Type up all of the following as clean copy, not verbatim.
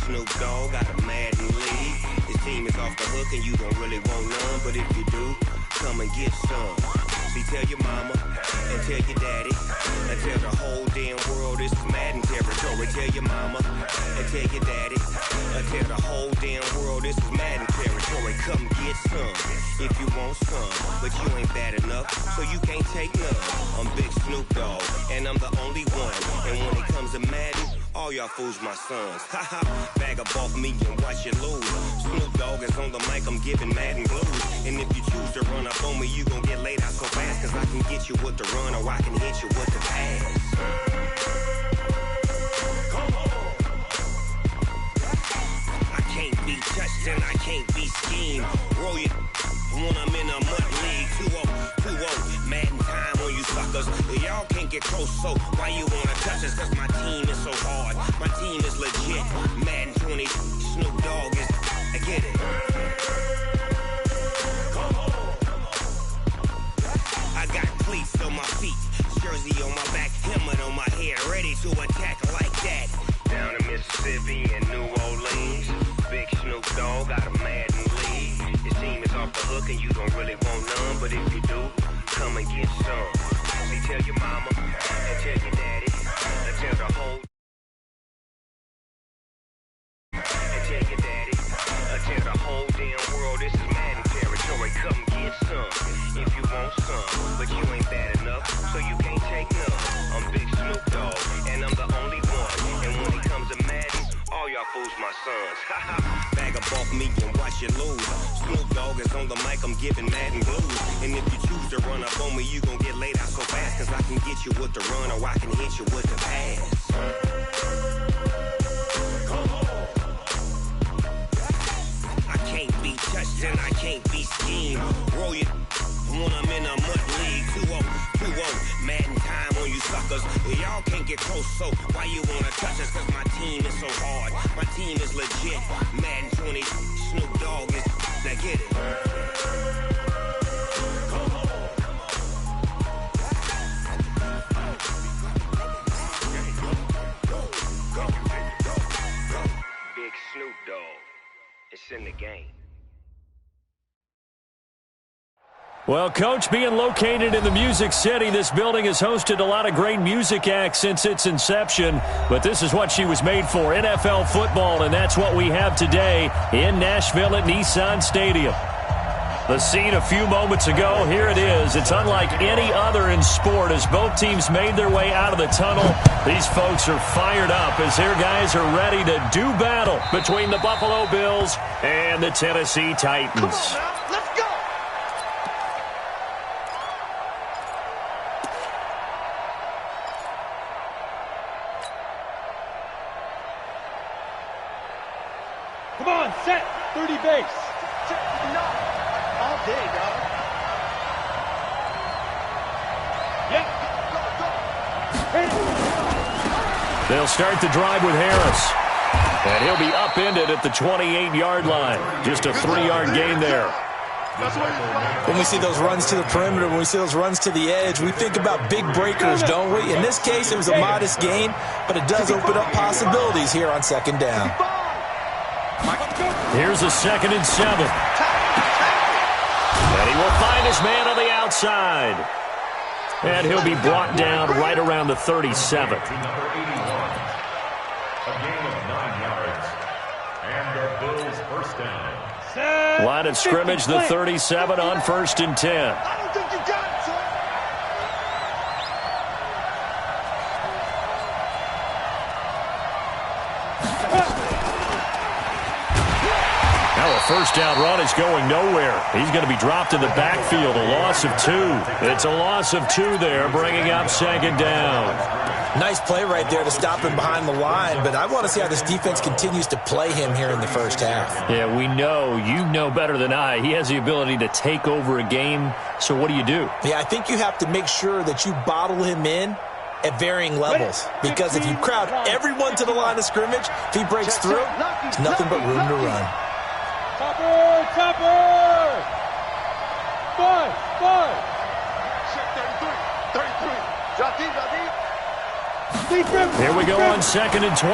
Snoop Dogg got a Madden league. His team is off the hook and you don't really want none, but if you do, come and get some. See, tell your mama and tell your daddy and tell the whole damn world this is Madden territory. Tell your mama and tell your daddy and tell the whole damn world this is Madden territory. Come get some if you want some, but you ain't bad enough, so you can't take none. I'm Big Snoop Dogg and I'm the only one, and when it comes to Madden, all y'all fools my sons. Haha, bag up off me and watch you lose. Snoop Dogg is on the mic, I'm giving Madden blues. And if you choose to run up on me, you gon' get laid out so fast, cause I can get you with the run or I can hit you with the pass. Come on. I can't be touched and I can't be schemed. Roll you when I'm in a mud league. 2-0, Madden time on you suckers. Y'all can't get close, so why you wanna touch us? Cause my team is so hard, my team is legit. Madden 20, Snoop Dogg is, I get it. Come on. I got cleats on my feet, jersey on my back, helmet on my head, ready to attack like that. Down in Mississippi and New Orleans, Big Snoop Dogg got a Madden league. His team is off the hook and you don't really want none, but if you do, come and get some. See, tell your mama and tell your daddy and tell the whole and tell your daddy and tell the whole damn world this is Madden territory. Come get some if you want some, but you ain't bad enough, so you can't take none. I'm Big Snoop Dogg and I'm the only one, and when it comes to Madden, all y'all fools my sons. Haha, bag up off me and watch you lose. Snoop Dogg is on the mic, I'm giving Madden blues. And if you choose to run up on me, you gon' get laid out so fast, cause I can get you with the run or I can hit you with the pass. Come on. I can't be touched and I can't be schemed. Roll you when I'm in a mud league. 2-0, Madden time on you suckers. Y'all can't get close, so why you wanna touch us? Cause my team is so hard, my team is legit. Madden 20, Snoop Dogg is, now get it. Come on. Big Snoop Dogg, it's in the game. Well, Coach, being located in the Music City, this building has hosted a lot of great music acts since its inception, but this is what she was made for, NFL football, and that's what we have today in Nashville at Nissan Stadium. The scene a few moments ago, here it is. It's unlike any other in sport as both teams made their way out of the tunnel. These folks are fired up as their guys are ready to do battle between the Buffalo Bills and the Tennessee Titans. Come on now, let's go! Come on, set, 30 base. No, all day, dog. Yeah. They'll start the drive with Harris. And he'll be upended at the 28-yard line. Just a 3-yard gain there. When we see those runs to the perimeter, when we see those runs to the edge, we think about big breakers, don't we? In this case, it was a modest gain, but it does open up possibilities here on second down. Here's a 2nd and 7. And he will find his man on the outside. And he'll be brought down right around the 37. A gain of 9 yards. And the Bills first down. Line of scrimmage, the 37 on 1st and 10. I don't think you got it, son. Now a first down run is going nowhere. He's going to be dropped in the backfield, a loss of 2. It's a loss of 2 there, bringing up 2nd down. Nice play right there to stop him behind the line, but I want to see how this defense continues to play him here in the first half. Yeah, we know, you know better than I, he has the ability to take over a game, so what do you do? Yeah, I think you have to make sure that you bottle him in at varying levels, because if you crowd everyone to the line of scrimmage, if he breaks through, there's nothing but room to run. Chopper! Chopper! 5! Check 33. Drop deep. Here we go on 2nd and 12.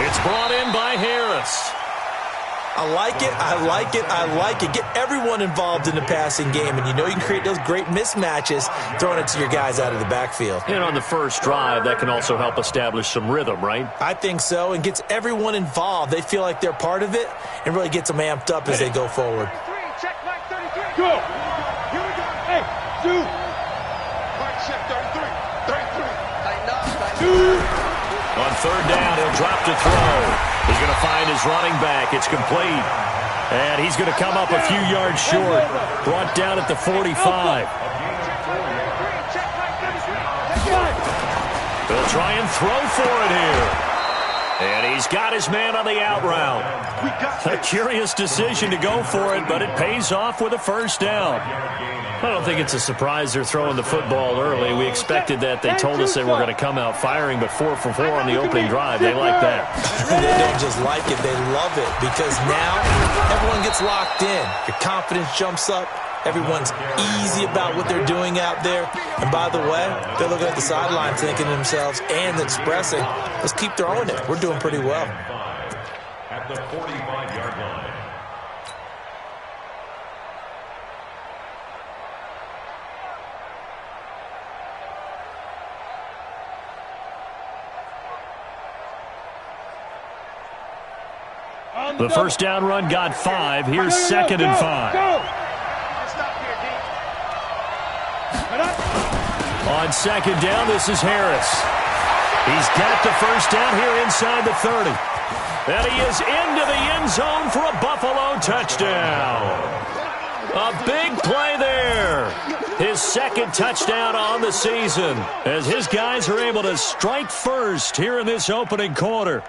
It's brought in by Harris. I like it, I like it, I like it. Get everyone involved in the passing game, and you know you can create those great mismatches throwing it to your guys out of the backfield. And on the first drive, that can also help establish some rhythm, right? I think so, and gets everyone involved. They feel like they're part of it and really gets them amped up as they go forward. Check mark 33. Go. Here we go. Hey, shoot. Mark check 33. 33. Tighten up. Shoot. On third down, he'll drop to throw. He's going to find his running back. It's complete. And he's going to come up a few yards short. Brought down at the 45. They'll try and throw for it here. And he's got his man on the out route. A curious decision to go for it, but it pays off with a first down. I don't think it's a surprise they're throwing the football early. We expected that. They told us they were going to come out firing, but 4 for 4 on the opening drive. They like that. They don't just like it, they love it, because now everyone gets locked in. Your confidence jumps up. Everyone's easy about what they're doing out there. And by the way, they're looking at the sideline thinking to themselves and expressing, let's keep throwing it. We're doing pretty well. At the 45-yard line. The first down run got 5. Here's 2nd and 5. On 2nd down, this is Harris. He's got the first down here inside the 30. And he is into the end zone for a Buffalo touchdown. A big play there. His 2nd touchdown on the season as his guys are able to strike first here in this opening quarter.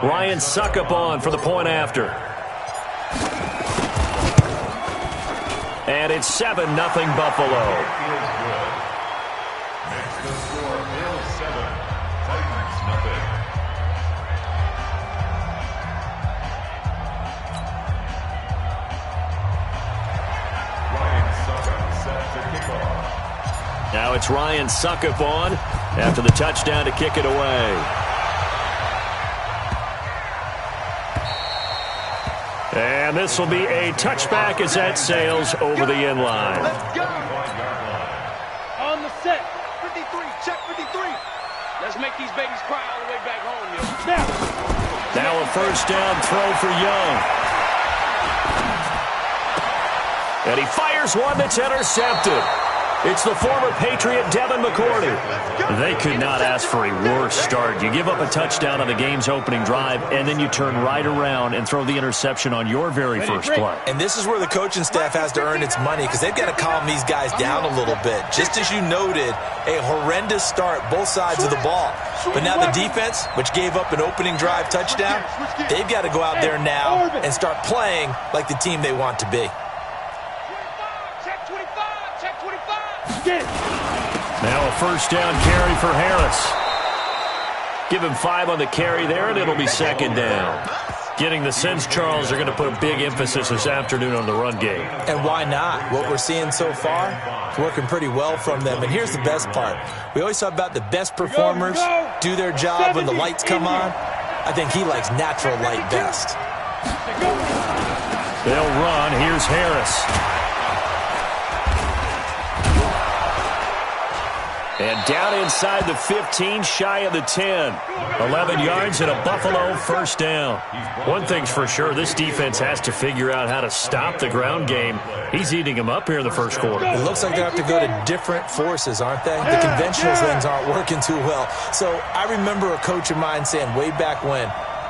Ryan Suckup on for the point after. And it's 7-0 Buffalo. Makes the score Bills 7, Titans nothing. Ryan Suckup set to kick off. Now it's Ryan Suckup on after the touchdown to kick it away. And this will be a touchback as that sails over the end line. Let's go. On the set. 53. Check 53. Let's make these babies cry all the way back home, yo. Snap. Now a first down throw for Young. And he fires one that's intercepted. It's the former Patriot Devin McCourty. They could not ask for a worse start. You give up a touchdown on the game's opening drive, and then you turn right around and throw the interception on your very first play. And this is where the coaching staff has to earn its money, because they've got to calm these guys down a little bit. Just as you noted, a horrendous start, both sides of the ball. But now the defense, which gave up an opening drive touchdown, they've got to go out there now and start playing like the team they want to be. Now a first down carry for Harris. Give him 5 on the carry there, and it'll be 2nd down. Getting the sense, Charles, are going to put a big emphasis this afternoon on the run game. And why not? What we're seeing so far is working pretty well from them. And here's the best part. We always talk about the best performers do their job when the lights come on. I think he likes natural light best. They'll run. Here's Harris. And down inside the 15, shy of the 10. 11 yards and a Buffalo first down. One thing's for sure, this defense has to figure out how to stop the ground game. He's eating them up here in the first quarter. It looks like they have to go to different forces, aren't they? The conventional things aren't working too well. So I remember a coach of mine saying way back when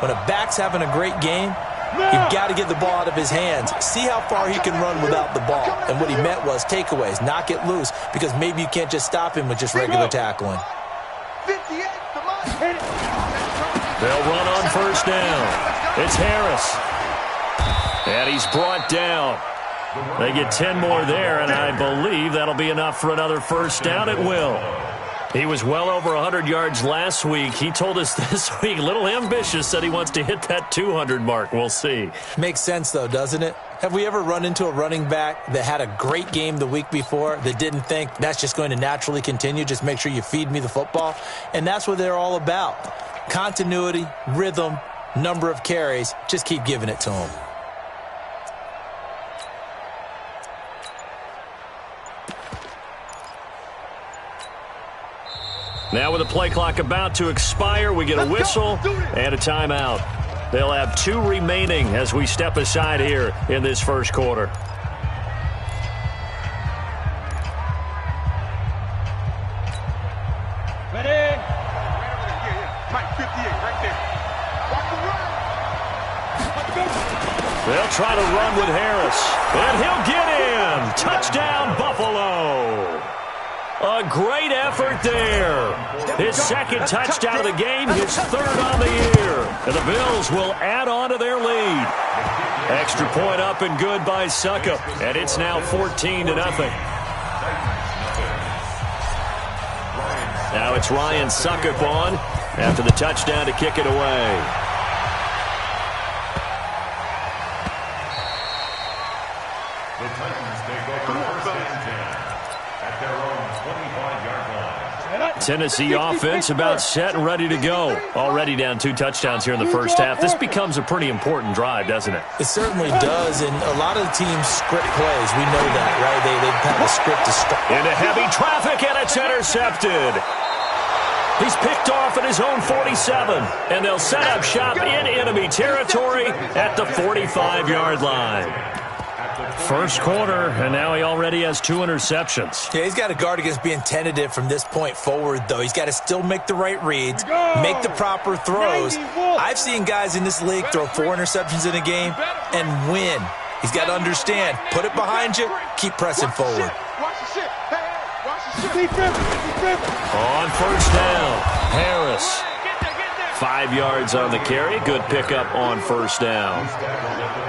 a back's having a great game, you've got to get the ball out of his hands. See how far he can run without the ball. And what he meant was takeaways, knock it loose, because maybe you can't just stop him with just regular tackling. 58, come on. They'll run on first down. It's Harris. And he's brought down. They get 10 more there, and I believe that'll be enough for another first down. It will. He was well over 100 yards last week. He told us this week, a little ambitious, said he wants to hit that 200 mark. We'll see. Makes sense, though, doesn't it? Have we ever run into a running back that had a great game the week before that didn't think that's just going to naturally continue? Just make sure you feed me the football. And that's what they're all about. Continuity, rhythm, number of carries. Just keep giving it to them. Now with the play clock about to expire, we get a whistle and a timeout. They'll have 2 remaining as we step aside here in this first quarter. Ready? Mike, 58, right there. Watch the run. They'll try to run with Harris, and he'll get in. Touchdown, Buffalo. A great effort there. His second touchdown of the game, his third on the year. And the Bills will add on to their lead. Extra point up and good by Suckup. And it's now 14-0. Now it's Ryan Suckup on after the touchdown to kick it away. The Titans take over first and 10 at their own 25-yard line. Tennessee offense about set and ready to go. Already down 2 touchdowns here in the first half. This becomes a pretty important drive, doesn't it? It certainly does, and a lot of the teams script plays. We know that, right? They have a script to start. Into heavy traffic, and it's intercepted. He's picked off at his own 47, and they'll set up shop in enemy territory at the 45-yard line. First quarter, and now he already has 2 interceptions. Yeah, he's got to guard against being tentative from this point forward, though. He's got to still make the right reads, make the proper throws. I've seen guys in this league throw 4 interceptions in a game and win. He's got to understand, put it behind you, keep pressing forward. Watch the shit. Hey, watch the shit. On first down, Harris. 5 yards on the carry. Good pickup on first down.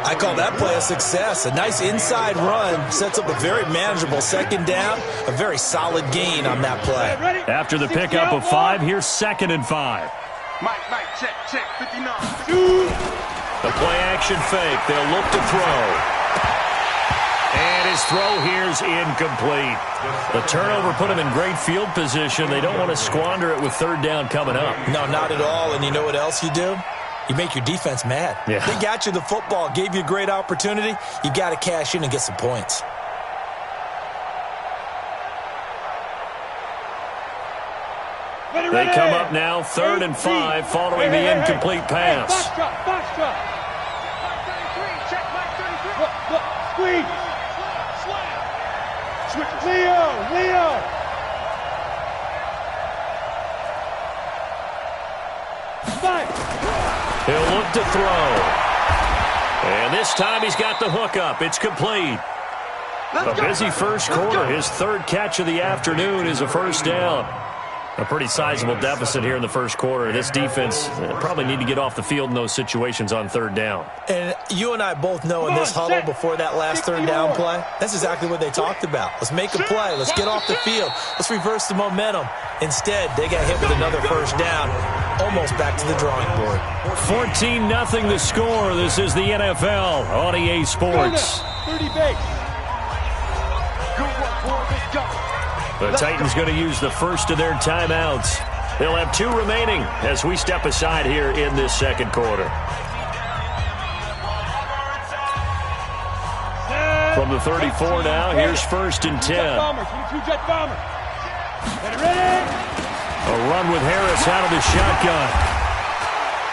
I call that play a success. A nice inside run sets up a very manageable second down. A very solid gain on that play. After the pickup of 5, here's 2nd and 5. Mike, check, 59. The play action fake. They'll look to throw. And his throw here's incomplete. The turnover put him in great field position. They don't want to squander it with 3rd down coming up. No, not at all. And you know what else you do? You make your defense mad. Yeah. They got you the football, gave you a great opportunity. You got to cash in and get some points. They come up now 3rd and 5 following the incomplete pass. Box drop. Mike 33, check Mike 33. Look, squeeze. Switch. Leo. He'll look to throw. And this time he's got the hook up. It's complete. A busy first quarter. His 3rd catch of the afternoon is a first down. A pretty sizable deficit here in the first quarter. This defense probably need to get off the field in those situations on 3rd down. And you and I both know in this huddle before that last 3rd down play, that's exactly what they talked about. Let's make a play. Let's get off the field. Let's reverse the momentum. Instead, they got hit with another first down, almost back to the drawing board. 14-0 the score. This is the NFL on EA Sports. 30 base. Good work, boy. Let's go. The Titans going to use the first of their timeouts. They'll have 2 remaining as we step aside here in this second quarter. From the 34 now, here's 1st and 10. Jet bombers. Ready? A run with Harris out of the shotgun.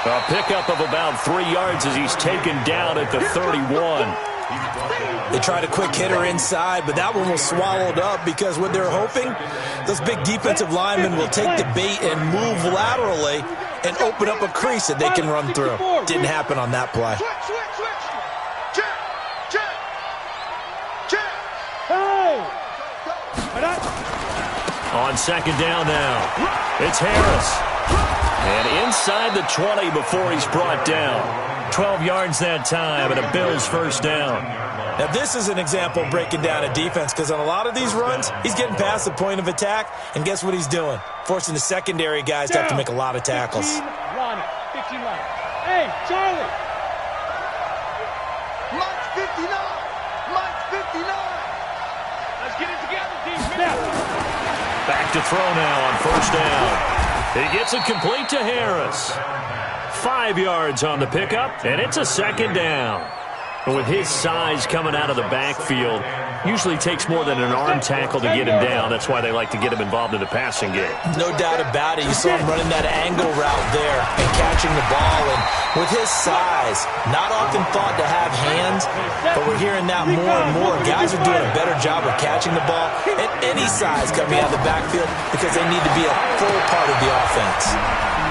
A pickup of about 3 yards as he's taken down at the 31. They tried a quick hitter inside, but that one was swallowed up because what they're hoping, those big defensive linemen will take the bait and move laterally and open up a crease that they can run through. Didn't happen on that play. Switch. Check. Hey! On 2nd down now, it's Harris. And inside the 20 before he's brought down. 12 yards that time and a Bills first down. Now, this is an example of breaking down a defense because on a lot of these runs, he's getting past the point of attack, and guess what he's doing? Forcing the secondary guys to have to make a lot of tackles. 15 line. Hey, Charlie! Mike's 59! Mike's 59! Let's get it together, defense! Back to throw now on first down. He gets it complete to Harris. 5 yards on the pickup, and it's a second down. With his size coming out of the backfield, usually takes more than an arm tackle to get him down. That's why they like to get him involved in the passing game. No doubt about it. You saw him running that angle route there and catching the ball. And with his size, not often thought to have hands, but we're hearing that more and more. Guys are doing a better job of catching the ball at any size coming out of the backfield because they need to be a full part of the offense.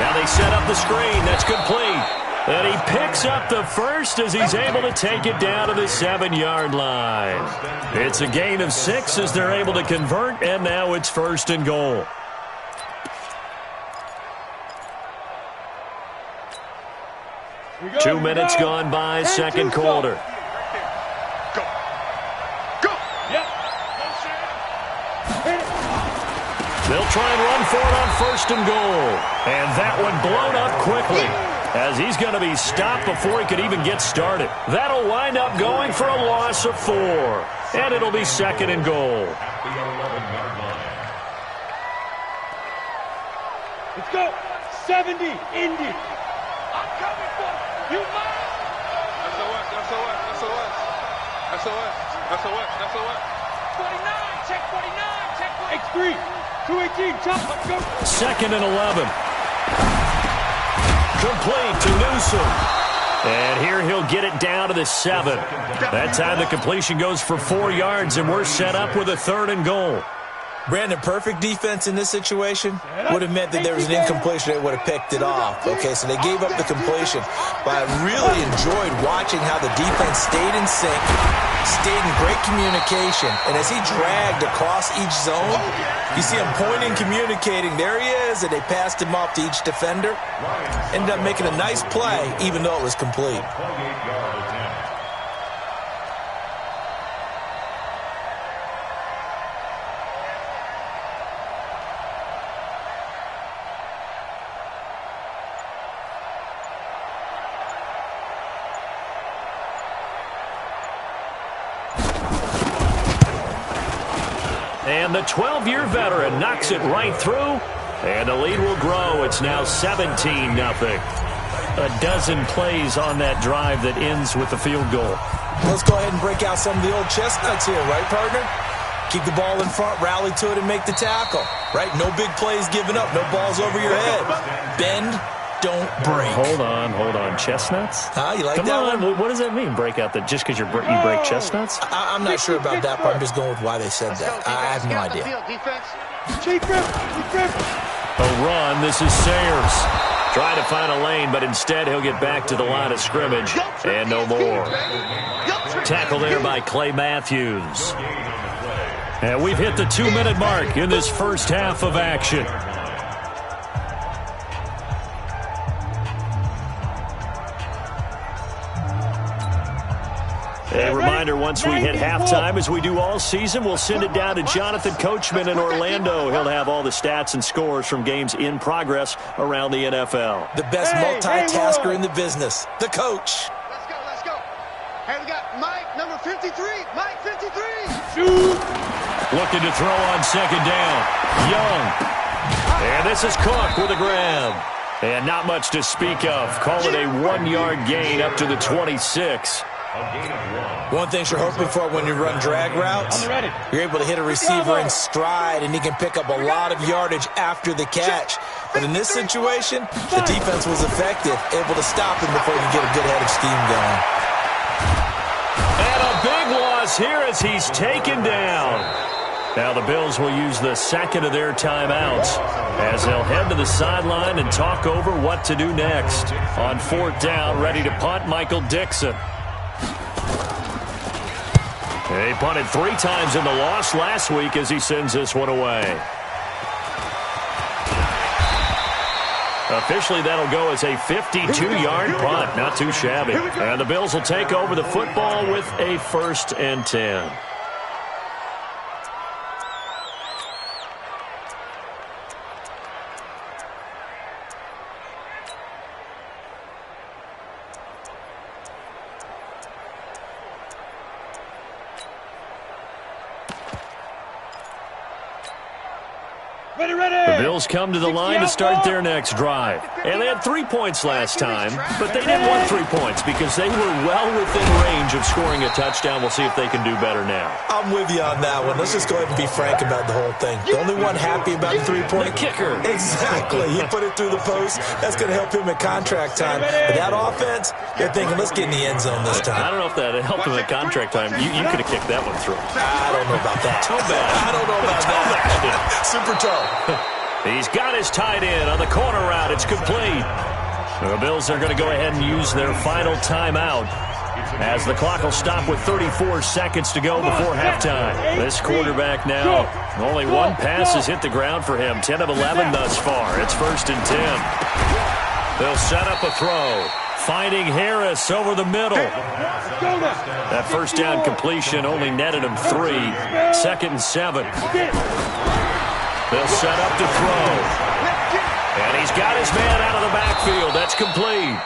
Now they set up the screen. That's complete. And he picks up the first as he's able to take it down to the 7-yard line. It's a gain of 6 as they're able to convert, and now it's first and goal. Go, 2 minutes gone by, second quarter. Go! Go! Yep. They'll try and run for it on first and goal. And that one blown up quickly, as he's going to be stopped before he could even get started. That'll wind up going for a loss of 4. And it'll be second and goal. Let's go. 70, Indy. I'm coming for you. SOS. 49, check 49, check 49. X3, 218, chop, let's go. Second and 11. Complete to Newsom. And here he'll get it down to the 7. That time the completion goes for 4 yards, and we're set up with a third and goal. Brandon, perfect defense in this situation would have meant that there was an incompletion. They would have picked it off. Okay, so they gave up the completion. But I really enjoyed watching how the defense stayed in sync, stayed in great communication. And as he dragged across each zone, you see him pointing, communicating. There he is, and they passed him off to each defender. Ended up making a nice play, even though it was complete. And the 12-year veteran knocks it right through, and the lead will grow. It's now 17-0. A dozen plays on that drive that ends with the field goal. Let's go ahead and break out some of the old chestnuts here, right, partner? Keep the ball in front, rally to it, and make the tackle, right? No big plays given up, no balls over your head. Bend, don't break. Hold on. Chestnuts? You like Come that on. one? What does that mean, break out? Just because you break chestnuts? I'm not sure about that part. I'm just going with why they said that. I have no idea. Cheap grip. A run. This is Sayers. Trying to find a lane, but instead he'll get back to the line of scrimmage. And no more. Tackle there by Clay Matthews. And we've hit the 2-minute mark in this first half of action. A reminder, once we hit halftime, as we do all season, we'll send it down to Jonathan Coachman in Orlando. He'll have all the stats and scores from games in progress around the NFL. The best multitasker in the business, the coach. Let's go. Hey, we got Mike, number 53. Mike, 53. Shoot. Looking to throw on second down. Young. And this is Cook with a grab. And not much to speak of. Call it a 1-yard gain up to the 26. One thing you're hoping for when you run drag routes, you're able to hit a receiver in stride, and he can pick up a lot of yardage after the catch. But in this situation, the defense was effective, able to stop him before he could get a good head of steam going. And a big loss here as he's taken down. Now the Bills will use the second of their timeouts as they'll head to the sideline and talk over what to do next. On fourth down, ready to punt, Michael Dixon. He punted 3 times in the loss last week as he sends this one away. Officially, that'll go as a 52-yard punt. Not too shabby. And the Bills will take over the football with a 1st and 10. The Bills come to the line to start their next drive. And they had 3 points last time, but they didn't want 3 points because they were well within range of scoring a touchdown. We'll see if they can do better now. I'm with you on that one. Let's just go ahead and be frank about the whole thing. The only one happy about the 3-point kicker. Exactly. He put it through the post. That's going to help him at contract time. But that offense, they're thinking, let's get in the end zone this time. I don't know if that helped him at contract time. You could have kicked that one through. I don't know about that. Toe bad. I don't know about that. Super toe. He's got his tight end on the corner route. It's complete. The Bills are going to go ahead and use their final timeout as the clock will stop with 34 seconds to go before halftime. This quarterback now, only one pass has hit the ground for him. 10 of 11 thus far. It's 1st and 10. They'll set up a throw. Finding Harris over the middle. That first down completion only netted him 3. 2nd and 7. They'll set up to throw. And he's got his man out of the backfield. That's complete.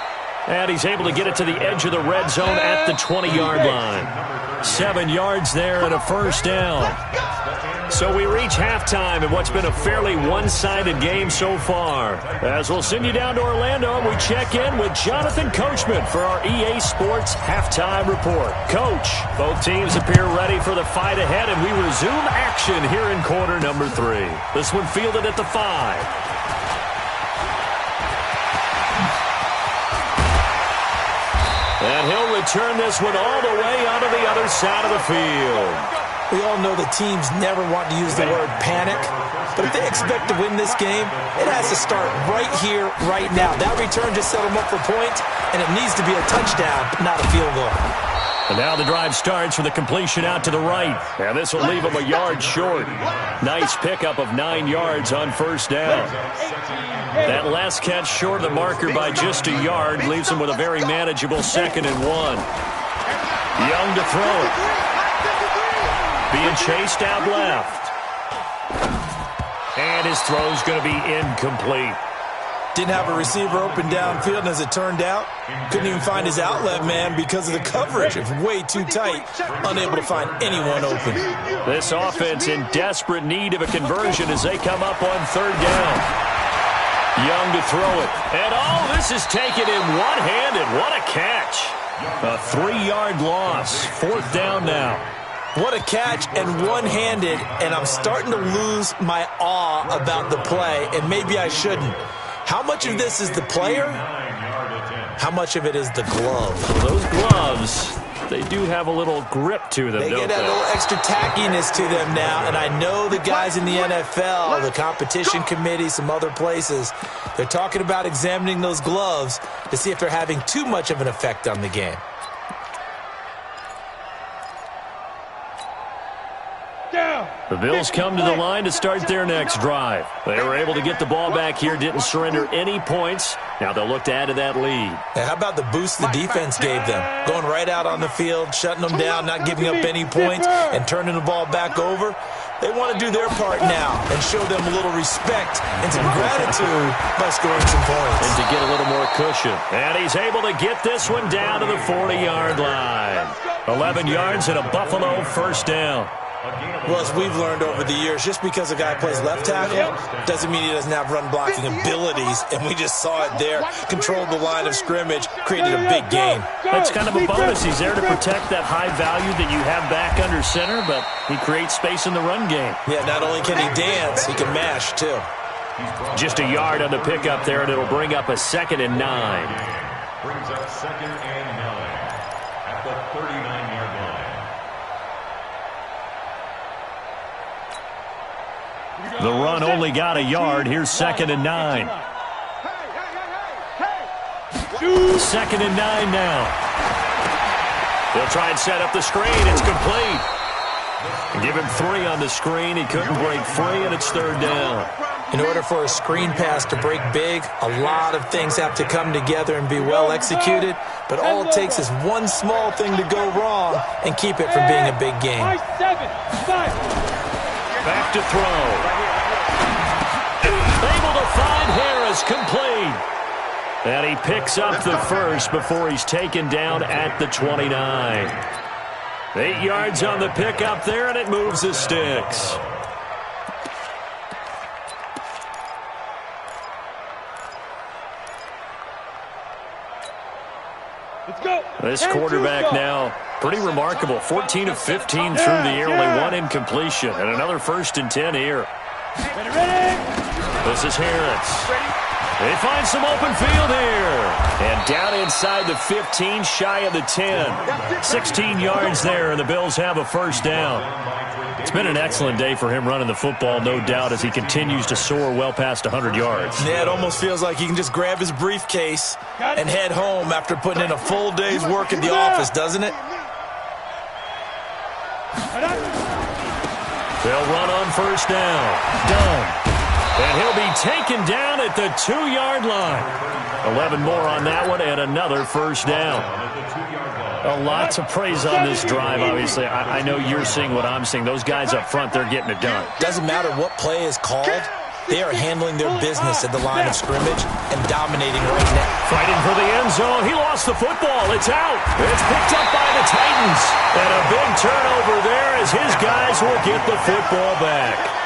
And he's able to get it to the edge of the red zone at the 20-yard line. 7 yards there and a 1st down. So we reach halftime in what's been a fairly one-sided game so far. As we'll send you down to Orlando, and we check in with Jonathan Coachman for our EA Sports Halftime Report. Coach, both teams appear ready for the fight ahead, and we resume action here in quarter number 3. This one fielded at the 5. And he'll return this one all the way onto the other side of the field. We all know the teams never want to use the word panic, but if they expect to win this game, it has to start right here, right now. That return just set them up for points, and it needs to be a touchdown, not a field goal. And now the drive starts with a completion out to the right. And this will leave them a yard short. Nice pickup of 9 yards on 1st down. That last catch short of the marker by just a yard leaves them with a very manageable 2nd and 1. Young to throw it. Being chased out left. And his throw's going to be incomplete. Didn't have a receiver open downfield, and as it turned out, couldn't even find his outlet man because of the coverage. It was way too tight, unable to find anyone open. This offense in desperate need of a conversion as they come up on 3rd down. Young to throw it. And this is taken in one-handed. What a catch. A 3-yard loss. 4th down now. What a catch and one-handed, and I'm starting to lose my awe about the play, and maybe I shouldn't. How much of this is the player? How much of it is the glove? Well, those gloves, they do have a little grip to them, They don't get that little extra tackiness to them now, and I know the guys in the NFL, the competition committee, some other places, they're talking about examining those gloves to see if they're having too much of an effect on the game. The Bills come to the line to start their next drive. They were able to get the ball back here, didn't surrender any points. Now they'll look to add to that lead. And how about the boost the defense gave them? Going right out on the field, shutting them down, not giving up any points, and turning the ball back over. They want to do their part now and show them a little respect and some gratitude by scoring some points. And to get a little more cushion. And he's able to get this one down to the 40-yard line. 11 yards and a Buffalo 1st down. Well, as we've learned over the years, just because a guy plays left tackle doesn't mean he doesn't have run-blocking abilities, and we just saw it there. Controlled the line of scrimmage, created a big gain. That's kind of a bonus. He's there to protect that high value that you have back under center, but he creates space in the run game. Yeah, not only can he dance, he can mash, too. Just a yard on the pickup there, and it'll bring up a 2nd and 9. Brings up 2nd and 9 at the 39-yard line. The run only got a yard. Here's 2nd and 9. 2nd and 9 now. They'll try and set up the screen. It's complete. Give him 3 on the screen. He couldn't break free, and it's 3rd down. In order for a screen pass to break big, a lot of things have to come together and be well executed, but all it takes is one small thing to go wrong and keep it from being a big game. Back to throw. Able to find Harris, complete. And he picks up the first before he's taken down at the 29. 8 yards on the pickup there, and it moves the sticks. This quarterback now, pretty remarkable. 14 of 15 through the air, only one incompletion. And another 1st and 10 here. This is Harris. They find some open field here. And down inside the 15, shy of the 10. 16 yards there, and the Bills have a first down. It's been an excellent day for him running the football, no doubt, as he continues to soar well past 100 yards. Yeah, it almost feels like he can just grab his briefcase and head home after putting in a full day's work at the office, doesn't it? They'll run on first down. Done. And he'll be taken down at the 2-yard line. 11 more on that one, and another first down. Lots of praise on this drive, obviously. I know you're seeing what I'm seeing. Those guys up front, they're getting it done. Doesn't matter what play is called. They are handling their business at the line of scrimmage and dominating right now. Fighting for the end zone. He lost the football. It's out. It's picked up by the Titans. And a big turnover there as his guys will get the football back.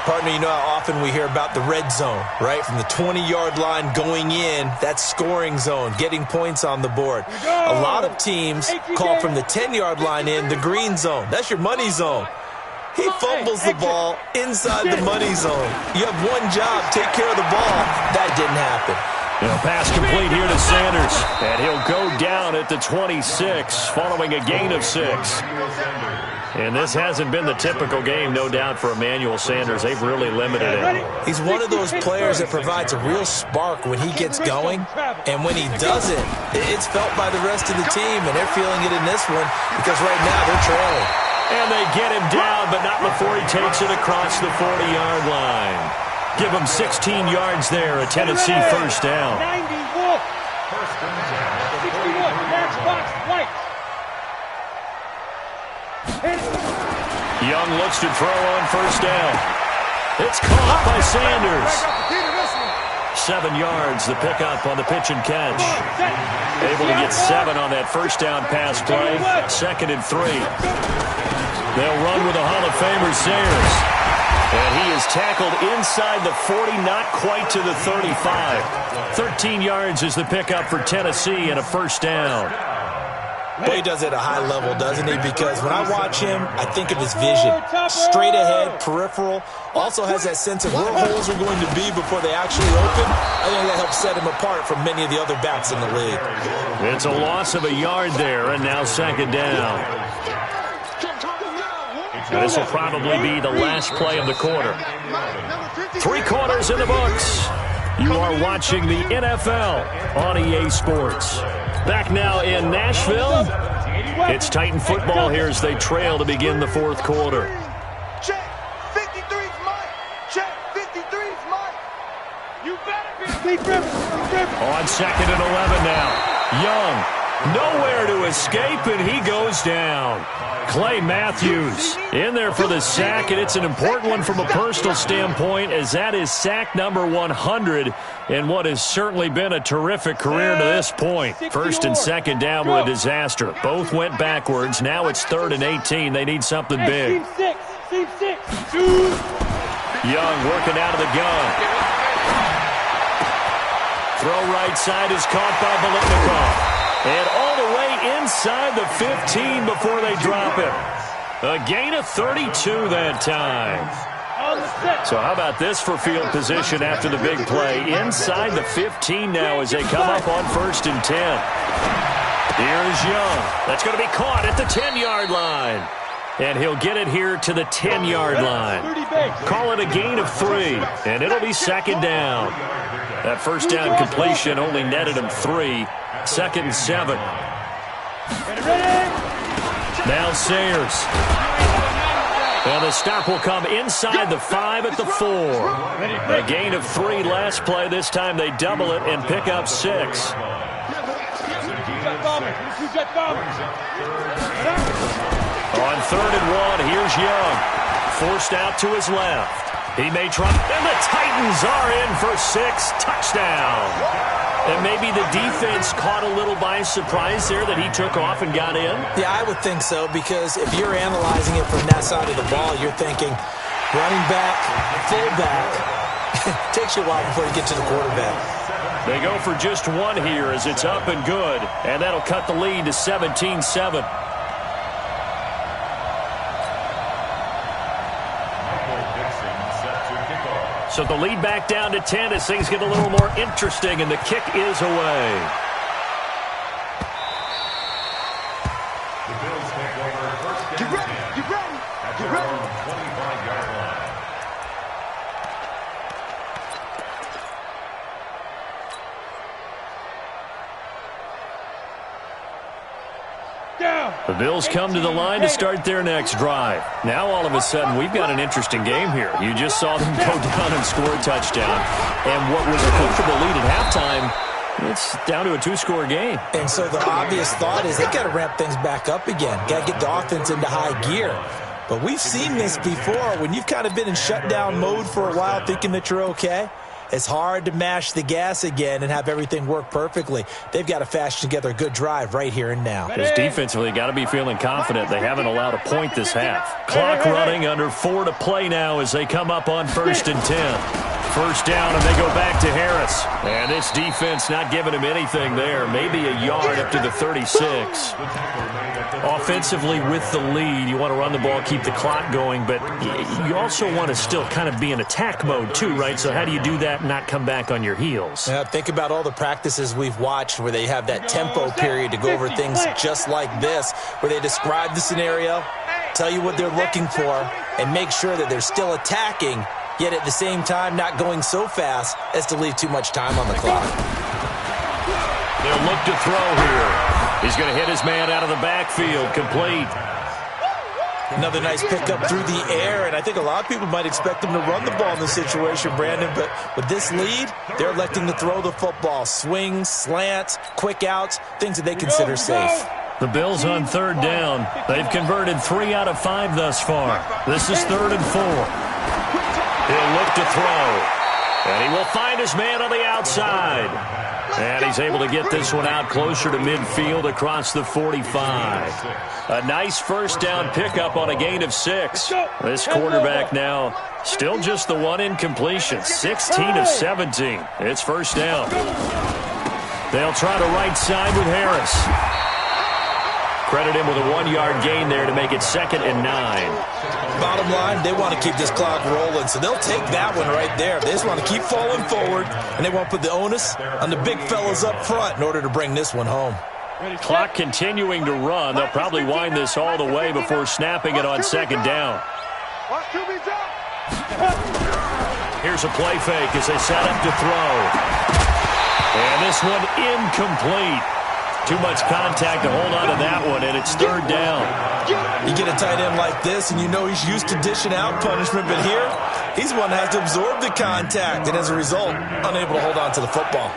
Partner, you know how often we hear about the red zone, right? From the 20-yard line going in, that's scoring zone, getting points on the board. A lot of teams call from the 10-yard line in the green zone. That's your money zone. He fumbles the ball inside the money zone. You have one job, take care of the ball. That didn't happen. Pass complete here to Sanders. And he'll go down at the 26 following a gain of 6. And this hasn't been the typical game, no doubt, for Emmanuel Sanders. They've really limited him. He's one of those players that provides a real spark when he gets going. And when he doesn't, it's felt by the rest of the team, and they're feeling it in this one because right now they're trailing. And they get him down, but not before he takes it across the 40-yard line. Give him 16 yards there, a Tennessee first down. 91. 61, matchbox white. Young looks to throw on first down. It's caught by Sanders. 7 yards, the pickup on the pitch and catch. Able to get 7 on that first down pass play. 2nd and 3. They'll run with a Hall of Famer, Sayers. And he is tackled inside the 40, not quite to the 35. 13 yards is the pickup for Tennessee and a first down. Well, he does it at a high level, doesn't he? Because when I watch him, I think of his vision. Straight ahead, peripheral. Also has that sense of where holes are going to be before they actually open. I think that helps set him apart from many of the other backs in the league. It's a loss of a yard there, and now 2nd down. And this will probably be the last play of the quarter. 3 quarters in the books. You are watching the NFL on EA Sports. Back now in Nashville. It's Titan football here as they trail to begin the 4th quarter. Check. 53's Mike. Check. 53's Mike. You better be. On 2nd and 11 now. Young. Nowhere to escape, and he goes down. Clay Matthews in there for the sack, and it's an important one from a personal standpoint as that is sack number 100 in what has certainly been a terrific career to this point. 1st and 2nd down were a disaster. Both went backwards. Now it's 3rd and 18. They need something big. Team 6. Young working out of the gun. Throw right side is caught by Biletnikoff. And all the way inside the 15 before they drop him. A gain of 32 that time. So how about this for field position after the big play? Inside the 15 now as they come up on 1st and 10. Here's Young. That's going to be caught at the 10-yard line. And he'll get it here to the 10-yard line. Call it a gain of 3, and it'll be 2nd down. That first down completion only netted him 3. 2nd and 7. Now Sayers. And the stop will come inside the 5 at the 4. A gain of 3 last play. This time they double it and pick up 6. On 3rd and 1, here's Young. Forced out to his left. He may try, and the Titans are in for 6. Touchdown. And maybe the defense caught a little by surprise there that he took off and got in? Yeah, I would think so, because if you're analyzing it from that side of the ball, you're thinking running back, fullback. Takes you a while before you get to the quarterback. They go for just 1 here as it's up and good, and that'll cut the lead to 17-7. So the lead back down to 10 as things get a little more interesting, and the kick is away. The Bills take over first down. Get ready. At their own 25-yard line. The Bills come to the line to start their next drive. Now all of a sudden we've got an interesting game here. You just saw them go down and score a touchdown. And what was a comfortable lead at halftime, it's down to a 2-score game. And so the obvious thought is they've got to ramp things back up again. Got to get the offense into high gear. But we've seen this before. When you've kind of been in shutdown mode for a while thinking that you're okay, it's hard to mash the gas again and have everything work perfectly. They've got to fashion together a good drive right here and now. Because defensively, got to be feeling confident. They haven't allowed a point this half. Clock running, under 4 to play now as they come up on 1st and 10. First down, and they go back to Harris. And this defense not giving him anything there. Maybe a yard up to the 36. Offensively with the lead, you want to run the ball, keep the clock going, but you also want to still kind of be in attack mode too, right? So how do you do that and not come back on your heels? Yeah, think about all the practices we've watched where they have that tempo period to go over things just like this, where they describe the scenario, tell you what they're looking for, and make sure that they're still attacking, yet at the same time not going so fast as to leave too much time on the clock. They'll look to throw here. He's going to hit his man out of the backfield, complete. Another nice pickup through the air, and I think a lot of people might expect him to run the ball in this situation, Brandon, but with this lead, they're electing to throw the football. Swings, slants, quick outs, things that they consider safe. The Bills on 3rd down. They've converted 3 out of 5 thus far. This is 3rd and 4. He'll look to throw, and he will find his man on the outside. And he's able to get this one out closer to midfield across the 45. A nice first down pickup on a gain of 6. This quarterback now still just the one incompletion. 16 of 17. It's first down. They'll try to right side with Harris. Credit him with a 1-yard gain there to make it 2nd and 9. Bottom line, they want to keep this clock rolling, so they'll take that one right there. They just want to keep falling forward, and they want to put the onus on the big fellas up front in order to bring this one home. Clock continuing to run. They'll probably wind this all the way before snapping it on 2nd down. Here's a play fake as they set up to throw. And this one incomplete. Too much contact to hold on to that one, and it's 3rd down. You get a tight end like this, and you know he's used to dishing out punishment, but here, he's the one that has to absorb the contact, and as a result, unable to hold on to the football.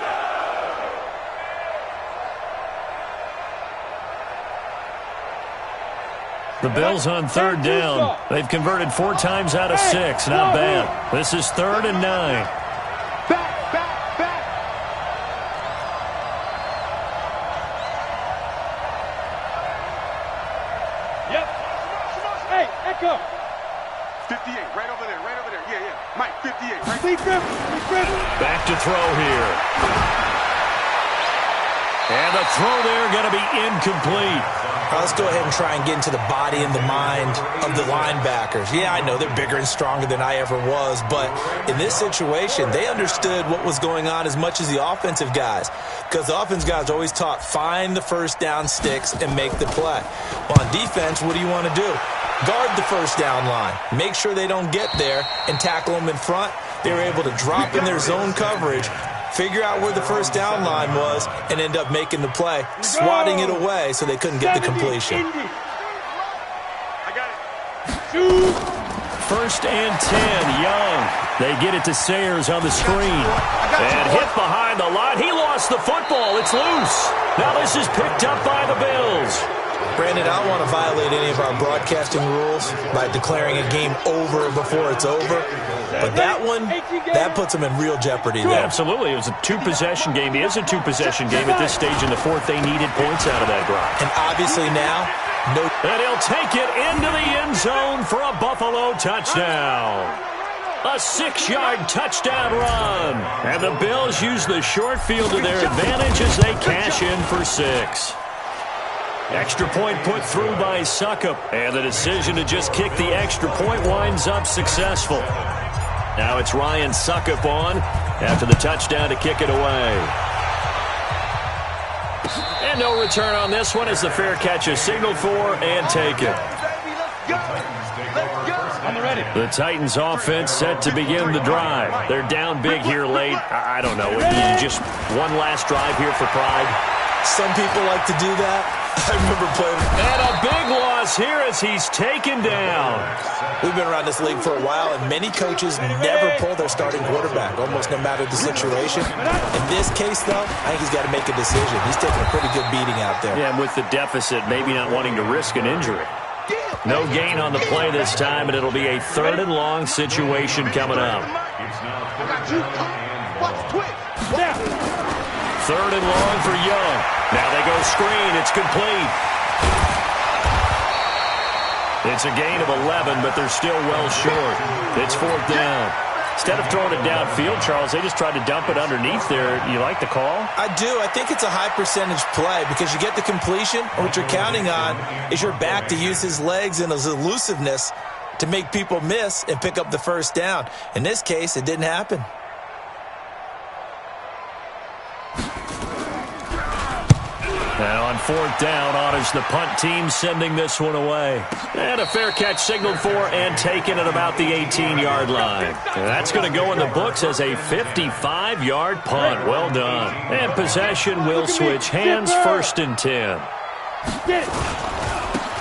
The Bills on 3rd down. They've converted 4 times out of 6. Not bad. This is 3rd and 9. Back to throw here. And the throw there going to be incomplete. Let's go ahead and try and get into the body and the mind of the linebackers. Yeah, I know they're bigger and stronger than I ever was, but in this situation, they understood what was going on as much as the offensive guys, because the offensive guys are always taught, find the first down sticks and make the play. Well, on defense, what do you want to do? Guard the first down line. Make sure they don't get there and tackle them in front. They were able to drop in their zone coverage, figure out where the first down line was, and end up making the play, swatting it away so they couldn't get the completion. I got it. 2. 1st and 10. Young. They get it to Sayers on the screen. And hit behind the line. He lost the football. It's loose. Now this is picked up by the Bills. Brandon, I don't want to violate any of our broadcasting rules by declaring a game over before it's over. But that one, that puts them in real jeopardy there. Yeah, absolutely. It was a two-possession game. It is a two-possession game at this stage in the fourth. They needed points out of that drive. And obviously now, no. And he'll take it into the end zone for a Buffalo touchdown. A 6-yard touchdown run. And the Bills use the short field to their advantage as they cash in for 6. Extra point put through by Suckup. And the decision to just kick the extra point winds up successful. Now it's Ryan Suckup on after the touchdown to kick it away. And no return on this one as the fair catch is signaled for and taken. The Titans offense set to begin the drive. They're down big here late. I don't know. Just one last drive here for pride. Some people like to do that. I remember playing. And a big loss here as he's taken down. We've been around this league for a while, and many coaches never pull their starting quarterback, almost no matter the situation. In this case, though, I think he's got to make a decision. He's taking a pretty good beating out there. Yeah, and with the deficit, maybe not wanting to risk an injury. No gain on the play this time, and it'll be a 3rd and long situation coming up. 3rd and long for Young. Now they go screen. It's complete. It's a gain of 11, but they're still well short. It's 4th down. Instead of throwing it downfield, Charles, they just tried to dump it underneath there. You like the call? I do. I think it's a high percentage play because you get the completion. What you're counting on is your back to use his legs and his elusiveness to make people miss and pick up the 1st down. In this case, it didn't happen. Now on 4th down, honors the punt team sending this one away. And a fair catch signaled for and taken at about the 18-yard line. And that's going to go in the books as a 55-yard punt. Well done. And possession will switch hands, 1st and 10.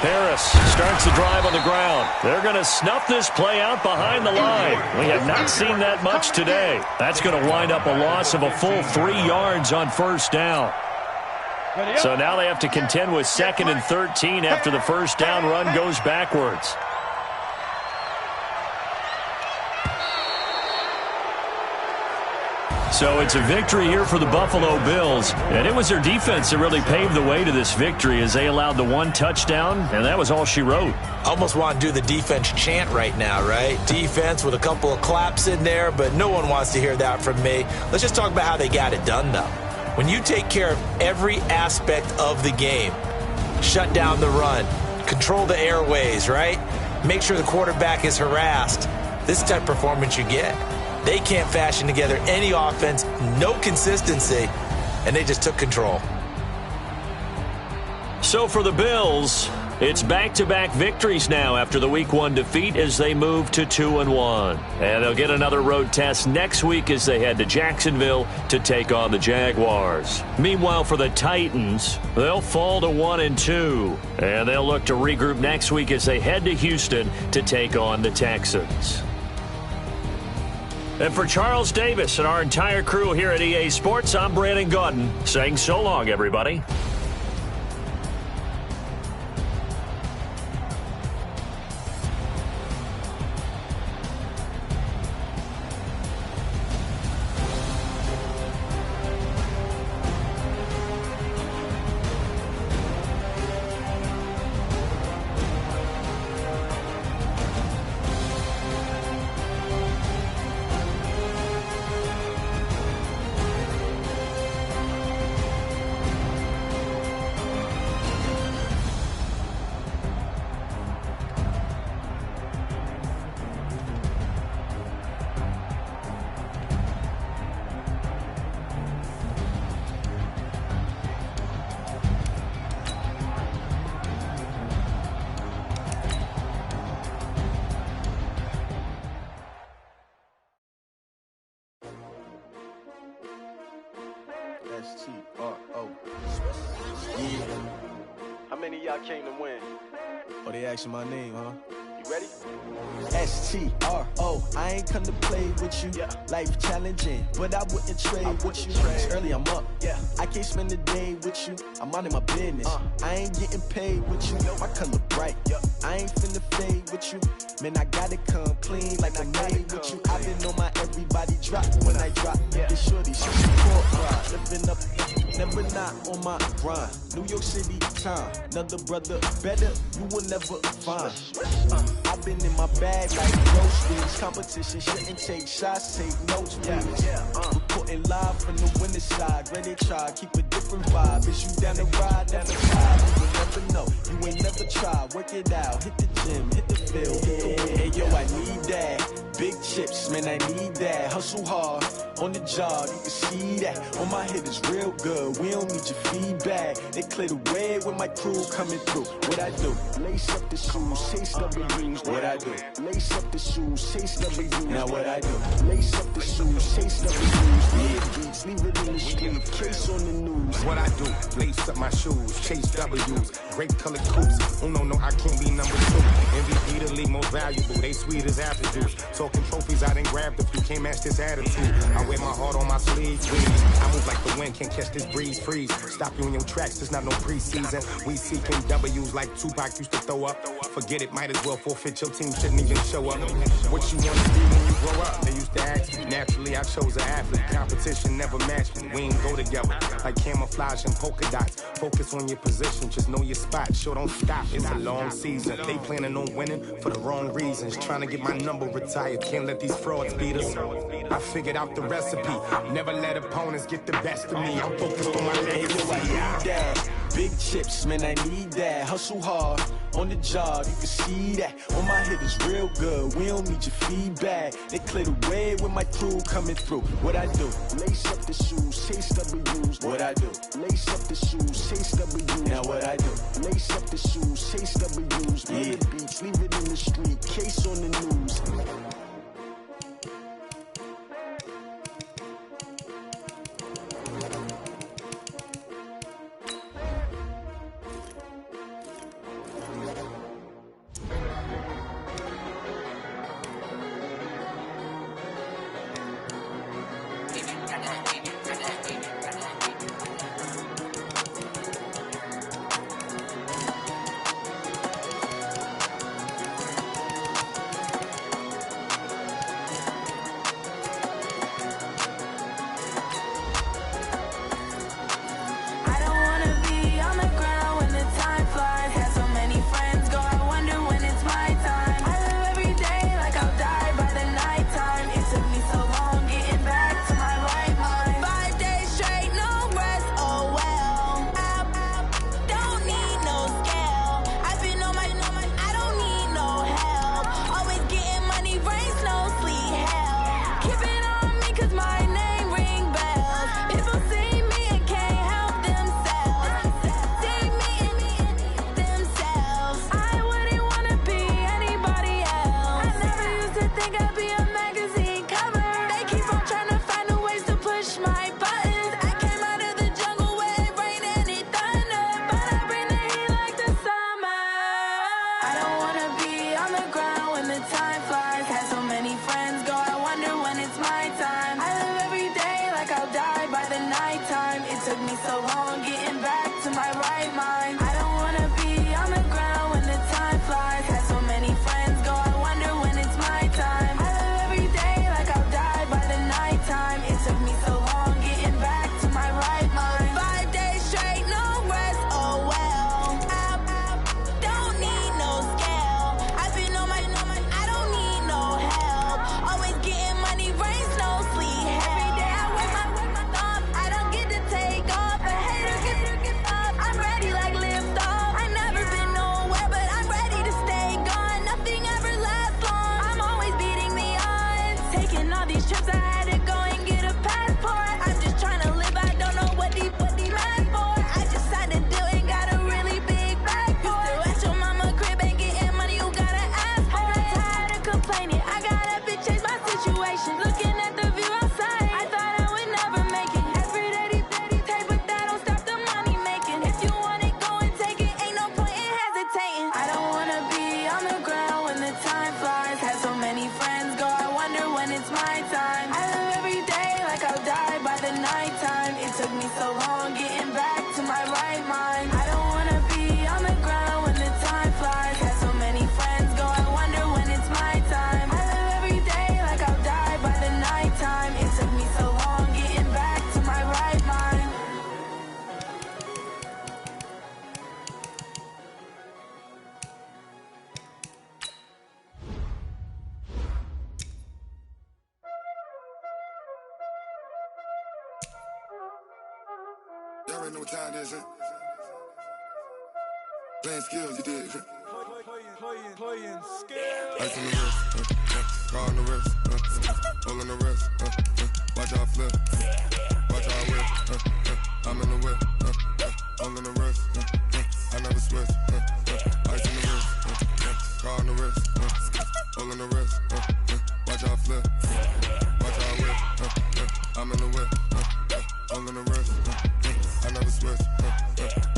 Harris starts the drive on the ground. They're going to snuff this play out behind the line. We have not seen that much today. That's going to wind up a loss of a full 3 yards on 1st down. So now they have to contend with 2nd and 13 after the 1st down run goes backwards. So it's a victory here for the Buffalo Bills. And it was their defense that really paved the way to this victory as they allowed the 1 touchdown, and that was all she wrote. Almost want to do the defense chant right now, right? Defense with a couple of claps in there, but no one wants to hear that from me. Let's just talk about how they got it done, though. When you take care of every aspect of the game, shut down the run, control the airways, right? Make sure the quarterback is harassed. This type of performance you get. They can't fashion together any offense, no consistency, and they just took control. So for the Bills, it's back-to-back victories now after the Week 1 defeat as they move to 2-1. And they'll get another road test next week as they head to Jacksonville to take on the Jaguars. Meanwhile, for the Titans, they'll fall to 1-2. And they'll look to regroup next week as they head to Houston to take on the Texans. And for Charles Davis and our entire crew here at EA Sports, I'm Brandon Gaudin saying so long, everybody. S-T-R-O. Yeah. How many of y'all came to win? Oh, they asking my name, huh? You ready? STRO, I ain't come to play with you. Life challenging, but I wouldn't trade with you. It's early, I'm up. I can't spend the day with you. I'm out of my business. I ain't getting paid with you. My color bright. I ain't finna fade with you. Man, I gotta come clean like I made with you. I've been on my everybody drop when I drop. This shorty, she support ride. Living up, never not on my grind. New York City time. Another brother better, you will never find. I've been in my bag like groceries. Competition shouldn't take shots, take notes, please. Reporting live from the winning side. Ready to try, keep a different vibe. Is you down the ride? Never try, you will never know. You ain't never tried, work it out. Hit the gym, hit the field, hit the win. Hey yo, I need that. Big chips, man, I need that. Hustle hard, on the job, you can see that. On my head is real good, we don't need your feedback. They clear the way when my crew coming through. What I do? Lace up the shoes, chase W's. What I do? Lace up the shoes, chase W's. Now what I do? Lace up the shoes, chase W's. Leave beats, leave it in the street, case on the news. What I do? Lace up my shoes, chase W's. Great colored coops. Oh no, I can't be number 2. MVP the league most valuable. They sweet as apple juice. Talking trophies, I didn't grab the few. Can't match this attitude. I wear my heart on my sleeve. I move like the wind, can't catch this breeze. Freeze. Stop you in your tracks. There's not no preseason. We seeking W's like Tupac used to throw up. Forget it, might as well forfeit. Your team shouldn't even show up. What you wanna be when you grow up? They used to ask me. Naturally, I chose an athlete. Competition never matched me. We ain't go together like camouflage and polka dots. Focus on your position, just know your spot. Sure, don't stop. It's a long season. They planning on winning for the wrong reasons. Trying to get my number retired. Can't let these frauds beat us. I figured out the recipe. Never let opponents get the best of me. I'm focused on my legacy. Big chips, man, I need that. Hustle hard, on the job, you can see that. On my head is real good, we don't need your feedback. They clear the way when my crew coming through. What I do? Lace up the shoes, chase W's. What I do? Lace up the shoes, chase W's. Now what I do? Lace up the shoes, chase W's. Leave the beats, leave it in the street, case on the news. the nighttime. It took me so long getting back to my right mind. I don't wanna be on the ground when the time flies. Got so many friends go, I wonder when it's my time. I live every day like I'll die by the nighttime. It took me so long getting back to my right mind. Y'all already know what time it is, huh? Playing skills, you did. Playing skills. Ice on the wrist, car on the wrist, hole on the wrist, watch out flip, watch out whip, I'm in the whip, hole on the wrist, I never switch, ice on the wrist, car on the wrist, hole on the wrist, watch out flip, watch out whip, I'm in the whip, hole on the wrist, I never switch,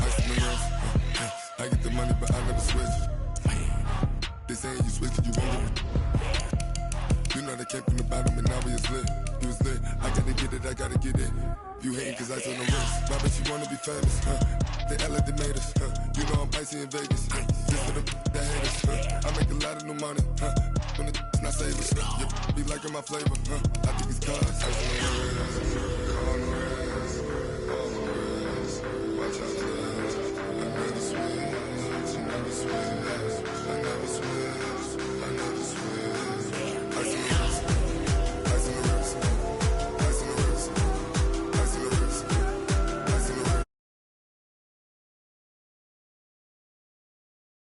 ice on the wrist, I get the money but I never switch. They saying you switch it, you won't get it. You know they came from the bottom and now we is lit. You was lit, I gotta get it, I gotta get it. You hating cause ice on the wrist. My bitch, you wanna be famous, They act like they made us, You know I'm icy in Vegas, Just for the that hate us, I make a lot of new money, When it's not savers, Be liking my flavor, I think it's cause ice on the wrist.